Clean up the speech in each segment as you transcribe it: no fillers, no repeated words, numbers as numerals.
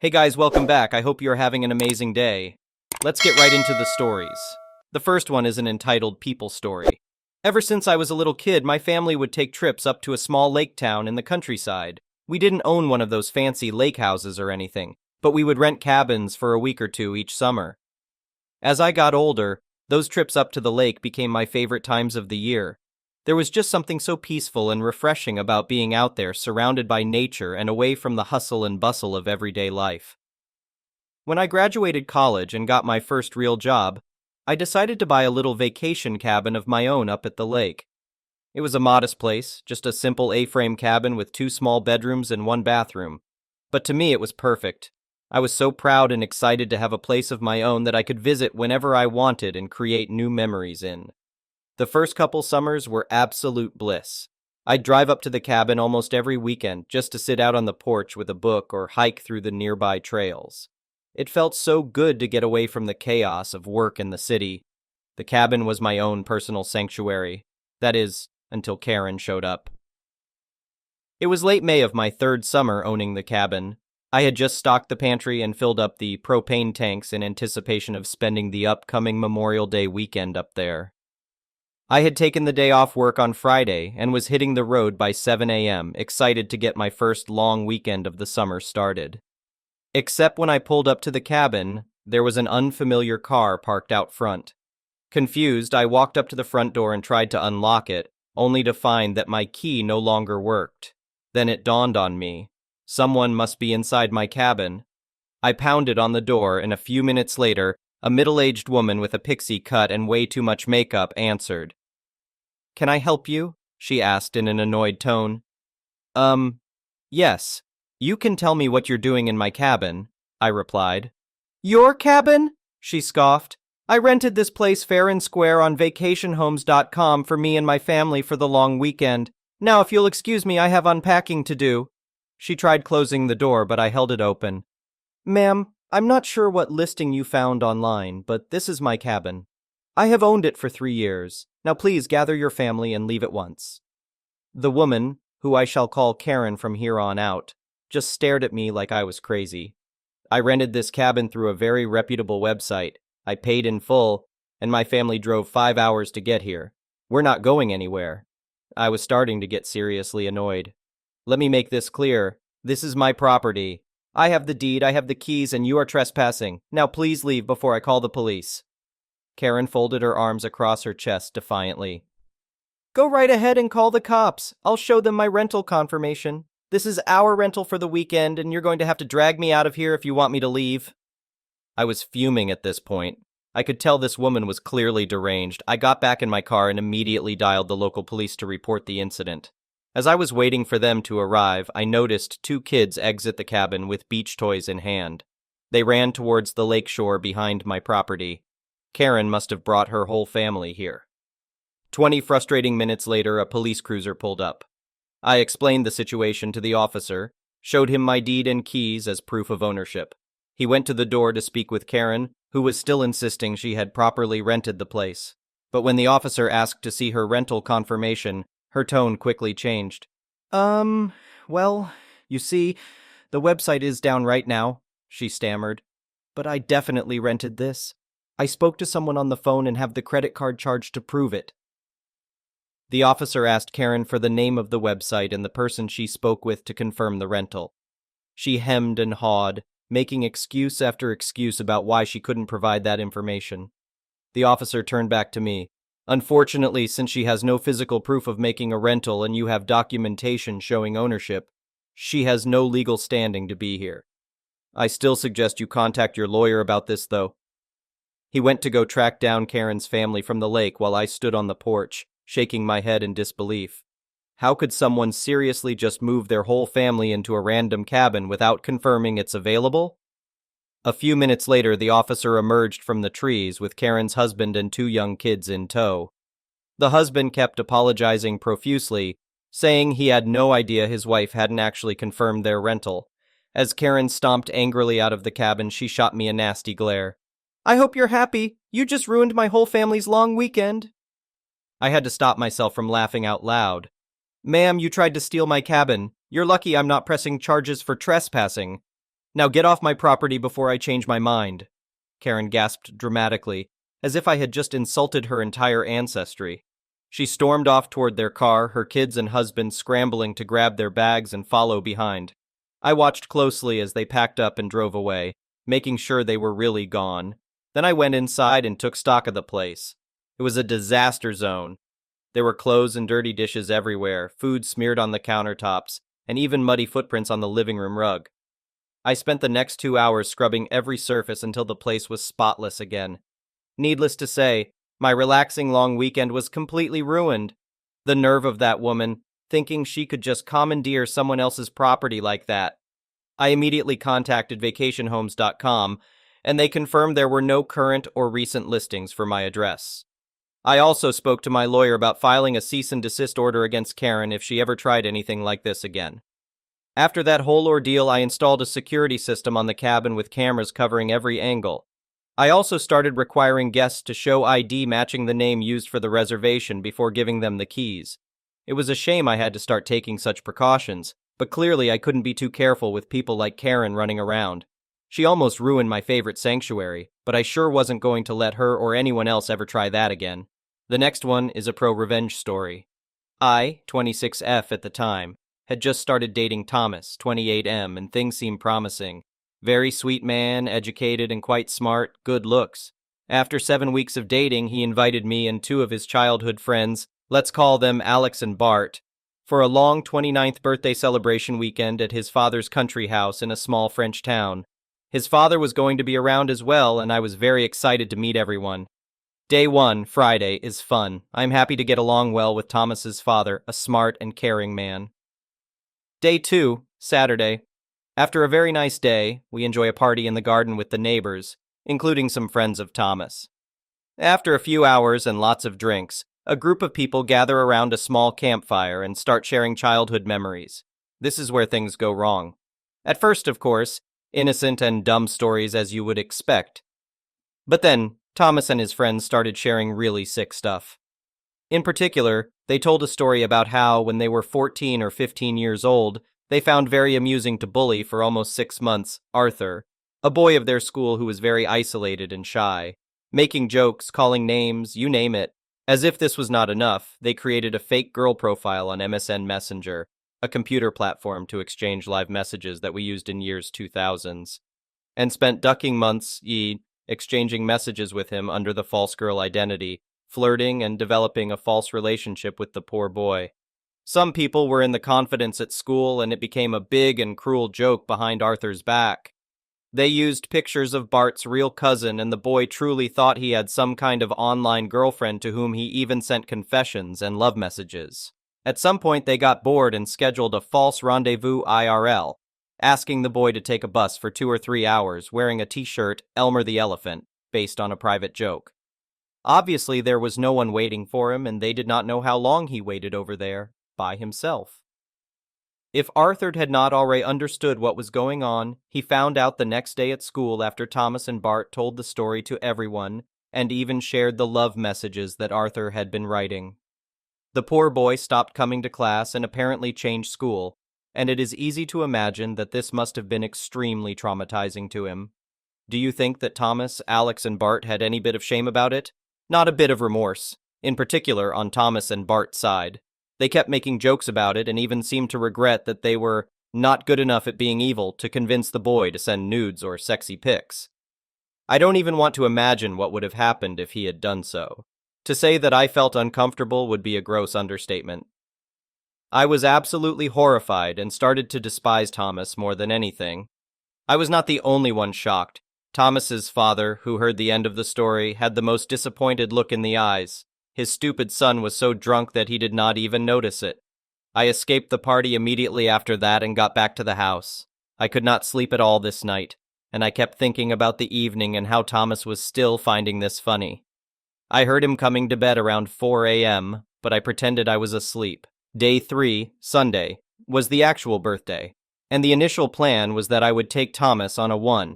Hey guys, welcome back. I hope you're having an amazing day. Let's get right into the stories. The first one is an entitled People Story. Ever since I was a little kid, my family would take trips up to a small lake town in the countryside. We didn't own one of those fancy lake houses or anything, but we would rent cabins for a week or two each summer. As I got older, those trips up to the lake became my favorite times of the year. There was just something so peaceful and refreshing about being out there surrounded by nature and away from the hustle and bustle of everyday life. When I graduated college and got my first real job, I decided to buy a little vacation cabin of my own up at the lake. It was a modest place, just a simple A-frame cabin with 2 small bedrooms and 1 bathroom. But to me it was perfect. I was so proud and excited to have a place of my own that I could visit whenever I wanted and create new memories in. The first couple summers were absolute bliss. I'd drive up to the cabin almost every weekend just to sit out on the porch with a book or hike through the nearby trails. It felt so good to get away from the chaos of work in the city. The cabin was my own personal sanctuary. That is, until Karen showed up. It was late May of my 3rd summer owning the cabin. I had just stocked the pantry and filled up the propane tanks in anticipation of spending the upcoming Memorial Day weekend up there. I had taken the day off work on Friday and was hitting the road by 7 a.m., excited to get my first long weekend of the summer started. Except when I pulled up to the cabin, there was an unfamiliar car parked out front. Confused, I walked up to the front door and tried to unlock it, only to find that my key no longer worked. Then it dawned on me. Someone must be inside my cabin. I pounded on the door, and a few minutes later, a middle-aged woman with a pixie cut and way too much makeup answered. "Can I help you?" she asked in an annoyed tone. Yes. You can tell me what you're doing in my cabin," I replied. "Your cabin?" she scoffed. "I rented this place fair and square on vacationhomes.com for me and my family for the long weekend. Now, if you'll excuse me, I have unpacking to do." She tried closing the door, but I held it open. "Ma'am, I'm not sure what listing you found online, but this is my cabin. I have owned it for 3 years. Now please gather your family and leave at once." The woman, who I shall call Karen from here on out, just stared at me like I was crazy. I rented this cabin through a very reputable website. I paid in full, and my family drove 5 hours to get here. We're not going anywhere. I was starting to get seriously annoyed. "Let me make this clear. This is my property. I have the deed, I have the keys, and you are trespassing. Now please leave before I call the police." Karen folded her arms across her chest defiantly. "Go right ahead and call the cops. I'll show them my rental confirmation. This is our rental for the weekend, and you're going to have to drag me out of here if you want me to leave." I was fuming at this point. I could tell this woman was clearly deranged. I got back in my car and immediately dialed the local police to report the incident. As I was waiting for them to arrive, I noticed 2 kids exit the cabin with beach toys in hand. They ran towards the lake shore behind my property. Karen must have brought her whole family here. 20 frustrating minutes later, a police cruiser pulled up. I explained the situation to the officer, showed him my deed and keys as proof of ownership. He went to the door to speak with Karen, who was still insisting she had properly rented the place. But when the officer asked to see her rental confirmation, her tone quickly changed. Well, you see, the website is down right now," she stammered. "But I definitely rented this. I spoke to someone on the phone and have the credit card charged to prove it." The officer asked Karen for the name of the website and the person she spoke with to confirm the rental. She hemmed and hawed, making excuse after excuse about why she couldn't provide that information. The officer turned back to me. "Unfortunately, since she has no physical proof of making a rental and you have documentation showing ownership, she has no legal standing to be here. I still suggest you contact your lawyer about this, though." He went to go track down Karen's family from the lake while I stood on the porch, shaking my head in disbelief. How could someone seriously just move their whole family into a random cabin without confirming it's available? A few minutes later, the officer emerged from the trees with Karen's husband and 2 young kids in tow. The husband kept apologizing profusely, saying he had no idea his wife hadn't actually confirmed their rental. As Karen stomped angrily out of the cabin, she shot me a nasty glare. "I hope you're happy. You just ruined my whole family's long weekend." I had to stop myself from laughing out loud. "Ma'am, you tried to steal my cabin. You're lucky I'm not pressing charges for trespassing." Now get off my property before I change my mind, Karen gasped dramatically, as if I had just insulted her entire ancestry. She stormed off toward their car, her kids and husband scrambling to grab their bags and follow behind. I watched closely as they packed up and drove away, making sure they were really gone. Then I went inside and took stock of the place. It was a disaster zone. There were clothes and dirty dishes everywhere, food smeared on the countertops, and even muddy footprints on the living room rug. I spent the next 2 hours scrubbing every surface until the place was spotless again. Needless to say, my relaxing long weekend was completely ruined. The nerve of that woman, thinking she could just commandeer someone else's property like that. I immediately contacted vacationhomes.com, and they confirmed there were no current or recent listings for my address. I also spoke to my lawyer about filing a cease and desist order against Karen if she ever tried anything like this again. After that whole ordeal, I installed a security system on the cabin with cameras covering every angle. I also started requiring guests to show ID matching the name used for the reservation before giving them the keys. It was a shame I had to start taking such precautions, but clearly I couldn't be too careful with people like Karen running around. She almost ruined my favorite sanctuary, but I sure wasn't going to let her or anyone else ever try that again. The next one is a pro-revenge story. I, 26F at the time, had just started dating Thomas, 28M, and things seemed promising. Very sweet man, educated and quite smart, good looks. After 7 weeks of dating, he invited me and 2 of his childhood friends, let's call them Alex and Bart, for a long 29th birthday celebration weekend at his father's country house in a small French town. His father was going to be around as well, and I was very excited to meet everyone. Day 1, Friday, is fun. I'm happy to get along well with Thomas's father, a smart and caring man. Day 2, Saturday. After a very nice day, we enjoy a party in the garden with the neighbors, including some friends of Thomas. After a few hours and lots of drinks, a group of people gather around a small campfire and start sharing childhood memories. This is where things go wrong. At first, of course, innocent and dumb stories as you would expect. But then, Thomas and his friends started sharing really sick stuff. In particular, they told a story about how, when they were 14 or 15 years old, they found very amusing to bully for almost 6 months Arthur, a boy of their school who was very isolated and shy. Making jokes, calling names, you name it. As if this was not enough, they created a fake girl profile on MSN Messenger, a computer platform to exchange live messages that we used in years 2000s, and spent ducking months, exchanging messages with him under the false girl identity, flirting and developing a false relationship with the poor boy. Some people were in the confidence at school, and it became a big and cruel joke behind Arthur's back. They used pictures of Bart's real cousin, and the boy truly thought he had some kind of online girlfriend to whom he even sent confessions and love messages. At some point, they got bored and scheduled a false rendezvous IRL, asking the boy to take a bus for 2 or 3 hours wearing a t-shirt, Elmer the Elephant, based on a private joke. Obviously, there was no one waiting for him, and they did not know how long he waited over there, by himself. If Arthur had not already understood what was going on, he found out the next day at school after Thomas and Bart told the story to everyone, and even shared the love messages that Arthur had been writing. The poor boy stopped coming to class and apparently changed school, and it is easy to imagine that this must have been extremely traumatizing to him. Do you think that Thomas, Alex, and Bart had any bit of shame about it? Not a bit of remorse, in particular on Thomas and Bart's side. They kept making jokes about it and even seemed to regret that they were not good enough at being evil to convince the boy to send nudes or sexy pics. I don't even want to imagine what would have happened if he had done so. To say that I felt uncomfortable would be a gross understatement. I was absolutely horrified and started to despise Thomas more than anything. I was not the only one shocked. Thomas's father, who heard the end of the story, had the most disappointed look in the eyes. His stupid son was so drunk that he did not even notice it. I escaped the party immediately after that and got back to the house. I could not sleep at all this night, and I kept thinking about the evening and how Thomas was still finding this funny. I heard him coming to bed around 4 a.m., but I pretended I was asleep. Day 3, Sunday, was the actual birthday, and the initial plan was that I would take Thomas on a one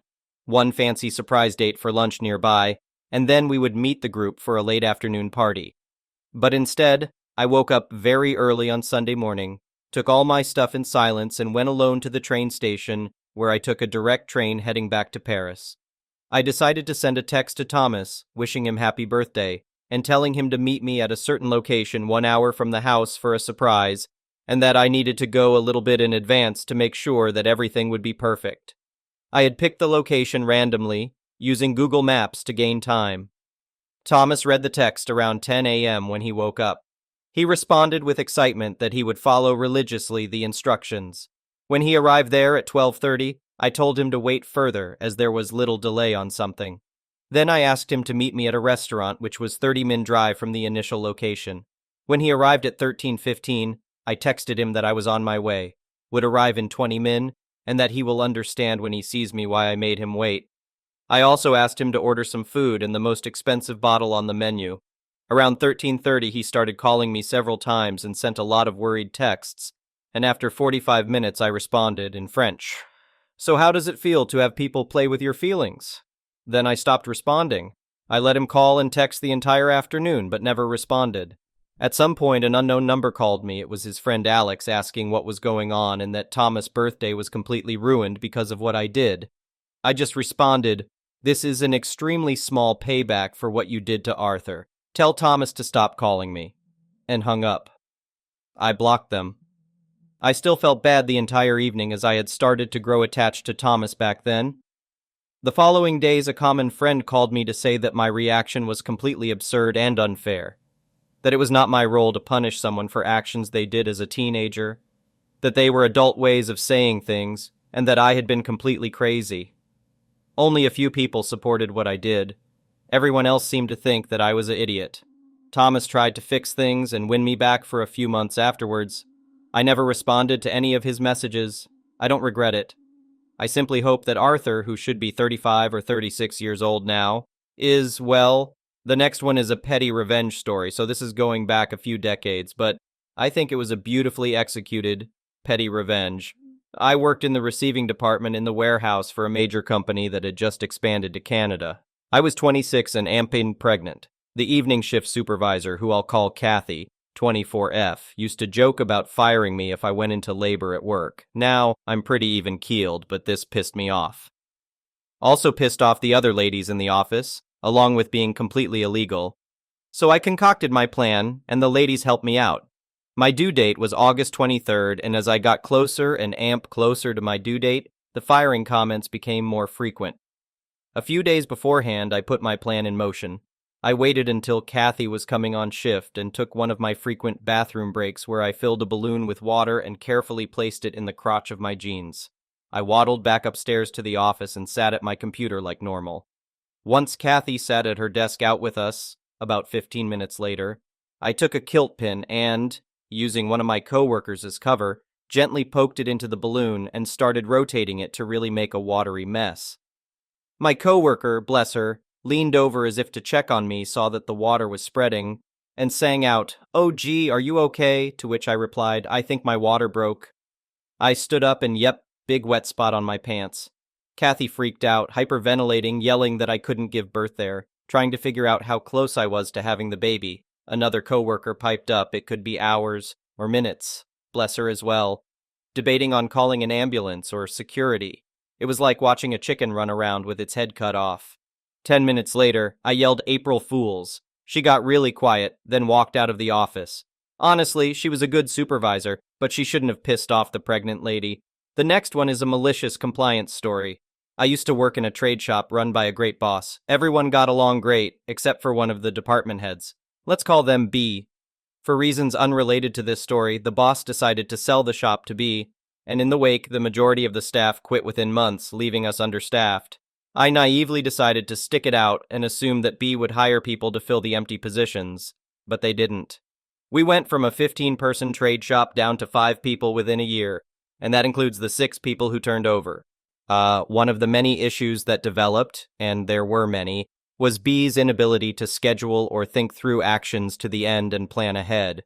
fancy surprise date for lunch nearby, and then we would meet the group for a late afternoon party. But instead, I woke up very early on Sunday morning, took all my stuff in silence, and went alone to the train station where I took a direct train heading back to Paris. I decided to send a text to Thomas, wishing him happy birthday, and telling him to meet me at a certain location 1 hour from the house for a surprise, and that I needed to go a little bit in advance to make sure that everything would be perfect. I had picked the location randomly, using Google Maps to gain time. Thomas read the text around 10 a.m. when he woke up. He responded with excitement that he would follow religiously the instructions. When he arrived there at 12:30, I told him to wait further as there was little delay on something. Then I asked him to meet me at a restaurant which was 30-minute drive from the initial location. When he arrived at 13:15, I texted him that I was on my way, would arrive in 20 min, and that he will understand when he sees me why I made him wait. I also asked him to order some food and the most expensive bottle on the menu. Around 13:30, he started calling me several times and sent a lot of worried texts, and after 45 minutes I responded in French. So how does it feel to have people play with your feelings? Then I stopped responding. I let him call and text the entire afternoon, but never responded. At some point, an unknown number called me. It was his friend Alex asking what was going on and that Thomas' birthday was completely ruined because of what I did. I just responded, "This is an extremely small payback for what you did to Arthur. Tell Thomas to stop calling me," and hung up. I blocked them. I still felt bad the entire evening as I had started to grow attached to Thomas back then. The following days, a common friend called me to say that my reaction was completely absurd and unfair, that it was not my role to punish someone for actions they did as a teenager, that they were adult ways of saying things, and that I had been completely crazy. Only a few people supported what I did. Everyone else seemed to think that I was an idiot. Thomas tried to fix things and win me back for a few months afterwards. I never responded to any of his messages. I don't regret it. I simply hope that Arthur, who should be 35 or 36 years old now, is, well, the next one is a petty revenge story, so this is going back a few decades, but I think it was a beautifully executed petty revenge. I worked in the receiving department in the warehouse for a major company that had just expanded to Canada. I was 26 and amping pregnant. The evening shift supervisor, who I'll call Kathy, 24F, used to joke about firing me if I went into labor at work. Now, I'm pretty even-keeled, but this pissed me off. Also pissed off the other ladies in the office, along with being completely illegal. So I concocted my plan, and the ladies helped me out. My due date was August 23rd, and as I got closer and closer to my due date, the firing comments became more frequent. A few days beforehand, I put my plan in motion. I waited until Kathy was coming on shift and took one of my frequent bathroom breaks where I filled a balloon with water and carefully placed it in the crotch of my jeans. I waddled back upstairs to the office and sat at my computer like normal. Once Kathy sat at her desk out with us, about 15 minutes later, I took a kilt pin and, using one of my coworkers as cover, gently poked it into the balloon and started rotating it to really make a watery mess. My coworker, bless her, leaned over as if to check on me, saw that the water was spreading, and sang out, "Oh gee, are you okay?" To which I replied, "I think my water broke." I stood up and yep, big wet spot on my pants. Kathy freaked out, hyperventilating, yelling that I couldn't give birth there, trying to figure out how close I was to having the baby. Another coworker piped up it could be hours or minutes, bless her as well, debating on calling an ambulance or security. It was like watching a chicken run around with its head cut off. 10 minutes later, I yelled April Fools. She got really quiet, then walked out of the office. Honestly, she was a good supervisor, but she shouldn't have pissed off the pregnant lady. The next one is a malicious compliance story. I used to work in a trade shop run by a great boss. Everyone got along great, except for one of the department heads. Let's call them B. For reasons unrelated to this story, the boss decided to sell the shop to B, and in the wake, the majority of the staff quit within months, leaving us understaffed. I naively decided to stick it out and assumed that B would hire people to fill the empty positions, but they didn't. We went from a 15-person trade shop down to 5 people within a year, and that includes the 6 people who turned over. One of the many issues that developed, and there were many, was B's inability to schedule or think through actions to the end and plan ahead.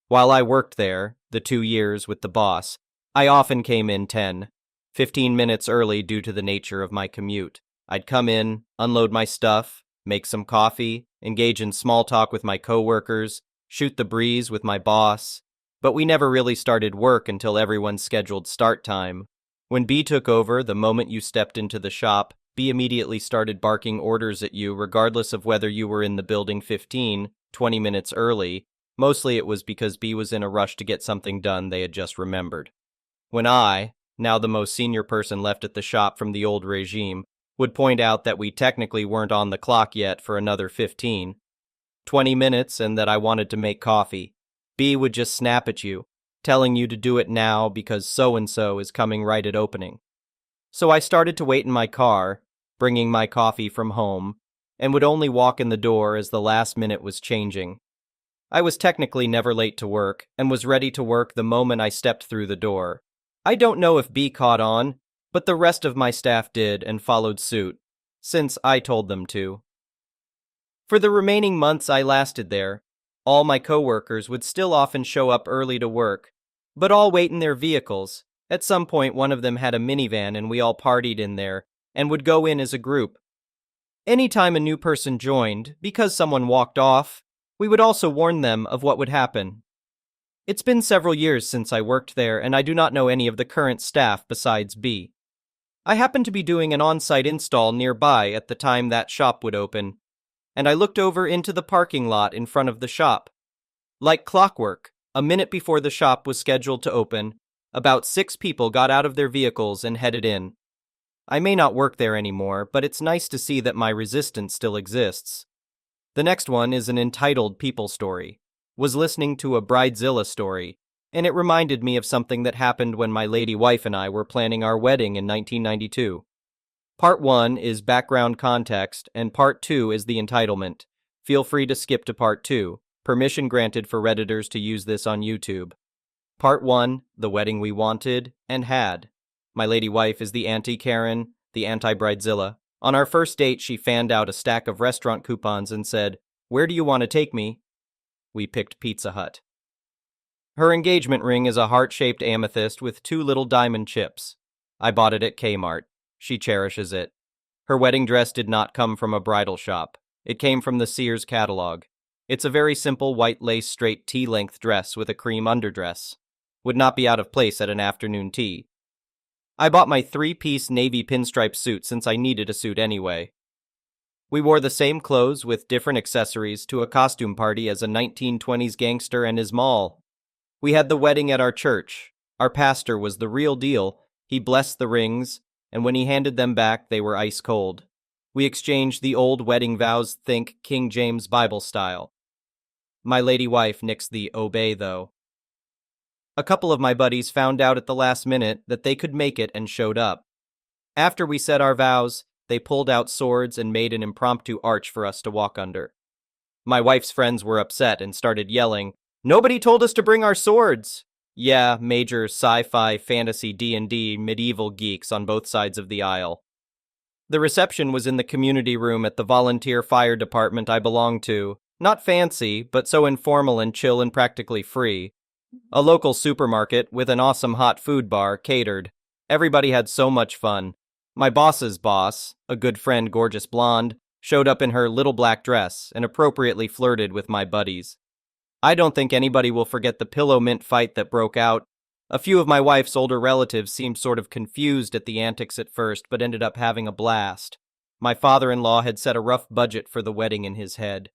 While I worked there, the 2 years with the boss, I often came in 10, 15 minutes early due to the nature of my commute. I'd come in, unload my stuff, make some coffee, engage in small talk with my coworkers, shoot the breeze with my boss, but we never really started work until everyone's scheduled start time. When B took over, the moment you stepped into the shop, B immediately started barking orders at you regardless of whether you were in the building 15, 20 minutes early. Mostly it was because B was in a rush to get something done they had just remembered. When I, now the most senior person left at the shop from the old regime, would point out that we technically weren't on the clock yet for another 15, 20 minutes and that I wanted to make coffee, B would just snap at you, telling you to do it now because so-and-so is coming right at opening. So I started to wait in my car, bringing my coffee from home, and would only walk in the door as the last minute was changing. I was technically never late to work, and was ready to work the moment I stepped through the door. I don't know if B caught on, but the rest of my staff did and followed suit, since I told them to. For the remaining months I lasted there, all my coworkers would still often show up early to work, but all wait in their vehicles. At some point one of them had a minivan and we all partied in there, and would go in as a group. Anytime a new person joined, because someone walked off, we would also warn them of what would happen. It's been several years since I worked there, and I do not know any of the current staff besides B. I happened to be doing an on-site install nearby at the time that shop would open, and I looked over into the parking lot in front of the shop. Like clockwork, a minute before the shop was scheduled to open, about 6 people got out of their vehicles and headed in. I may not work there anymore, but it's nice to see that my resistance still exists. The next one is an entitled people story. Was listening to a Bridezilla story, and it reminded me of something that happened when my lady wife and I were planning our wedding in 1992. Part 1 is background context, and Part 2 is the entitlement. Feel free to skip to Part 2. Permission granted for Redditors to use this on YouTube. Part 1, the wedding we wanted and had. My lady wife is the anti-Karen, the anti-Bridezilla. On our first date, she fanned out a stack of restaurant coupons and said, "Where do you want to take me?" We picked Pizza Hut. Her engagement ring is a heart-shaped amethyst with 2 little diamond chips. I bought it at Kmart. She cherishes it. Her wedding dress did not come from a bridal shop. It came from the Sears catalog. It's a very simple white lace straight tea-length dress with a cream underdress. Would not be out of place at an afternoon tea. I bought my 3-piece navy pinstripe suit since I needed a suit anyway. We wore the same clothes with different accessories to a costume party as a 1920s gangster and his mall. We had the wedding at our church. Our pastor was the real deal. He blessed the rings, and when he handed them back, they were ice cold. We exchanged the old wedding vows, think King James Bible style. My lady wife nixed the obey, though. A couple of my buddies found out at the last minute that they could make it and showed up. After we said our vows, they pulled out swords and made an impromptu arch for us to walk under. My wife's friends were upset and started yelling, "Nobody told us to bring our swords!" Yeah, major sci-fi, fantasy, D&D, medieval geeks on both sides of the aisle. The reception was in the community room at the volunteer fire department I belonged to. Not fancy, but so informal and chill and practically free. A local supermarket with an awesome hot food bar catered. Everybody had so much fun. My boss's boss, a good friend, gorgeous blonde, showed up in her little black dress and appropriately flirted with my buddies. I don't think anybody will forget the pillow mint fight that broke out. A few of my wife's older relatives seemed sort of confused at the antics at first, but ended up having a blast. My father-in-law had set a rough budget for the wedding in his head.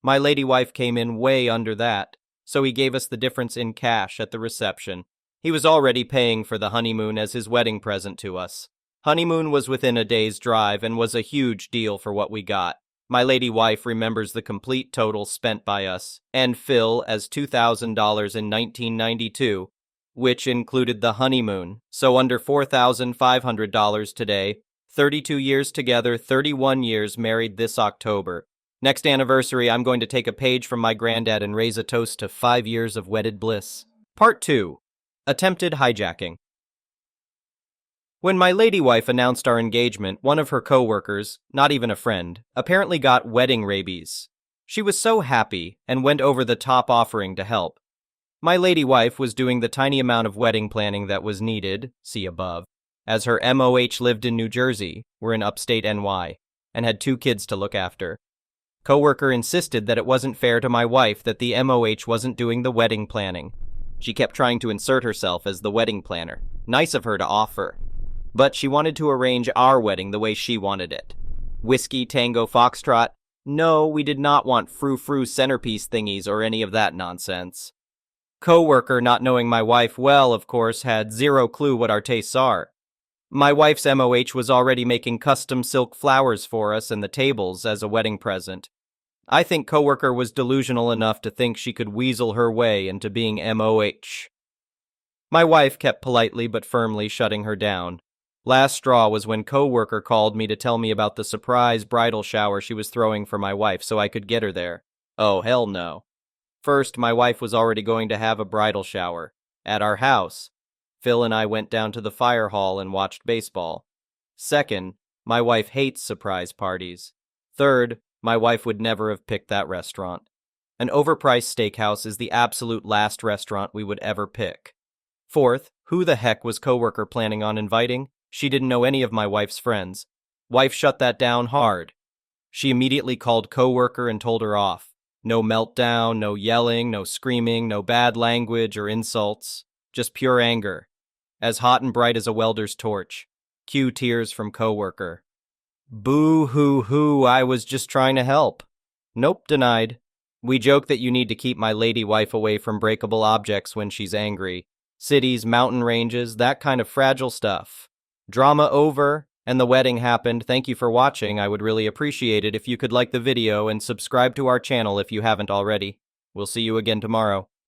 My lady wife came in way under that, so he gave us the difference in cash at the reception. He was already paying for the honeymoon as his wedding present to us. Honeymoon was within a day's drive and was a huge deal for what we got. My lady wife remembers the complete total spent by us and Phil as $2,000 in 1992, which included the honeymoon, so under $4,500 today. 32 years together, 31 years married this October. Next anniversary, I'm going to take a page from my granddad and raise a toast to 5 years of wedded bliss. Part 2. Attempted hijacking. When my lady wife announced our engagement, one of her co-workers, not even a friend, apparently got wedding rabies. She was so happy and went over the top offering to help. My lady wife was doing the tiny amount of wedding planning that was needed, see above, as her MOH lived in New Jersey, we're in upstate NY, and had 2 kids to look after. Coworker insisted that it wasn't fair to my wife that the MOH wasn't doing the wedding planning. She kept trying to insert herself as the wedding planner. Nice of her to offer. But she wanted to arrange our wedding the way she wanted it. Whiskey, Tango, Foxtrot. No, we did not want frou-frou centerpiece thingies or any of that nonsense. Co-worker, not knowing my wife well, of course, had zero clue what our tastes are. My wife's MOH was already making custom silk flowers for us and the tables as a wedding present. I think coworker was delusional enough to think she could weasel her way into being MOH. My wife kept politely but firmly shutting her down. Last straw was when coworker called me to tell me about the surprise bridal shower she was throwing for my wife so I could get her there. Oh, hell no. First, my wife was already going to have a bridal shower at our house. Phil and I went down to the fire hall and watched baseball. Second, my wife hates surprise parties. Third, my wife would never have picked that restaurant. An overpriced steakhouse is the absolute last restaurant we would ever pick. Fourth, who the heck was coworker planning on inviting? She didn't know any of my wife's friends. Wife shut that down hard. She immediately called coworker and told her off. No meltdown, no yelling, no screaming, no bad language or insults. Just pure anger. As hot and bright as a welder's torch. Cue tears from coworker. Boo-hoo-hoo, I was just trying to help. Nope, denied. We joke that you need to keep my lady wife away from breakable objects when she's angry. Cities, mountain ranges, that kind of fragile stuff. Drama over, and the wedding happened. Thank you for watching. I would really appreciate it if you could like the video and subscribe to our channel if you haven't already. We'll see you again tomorrow.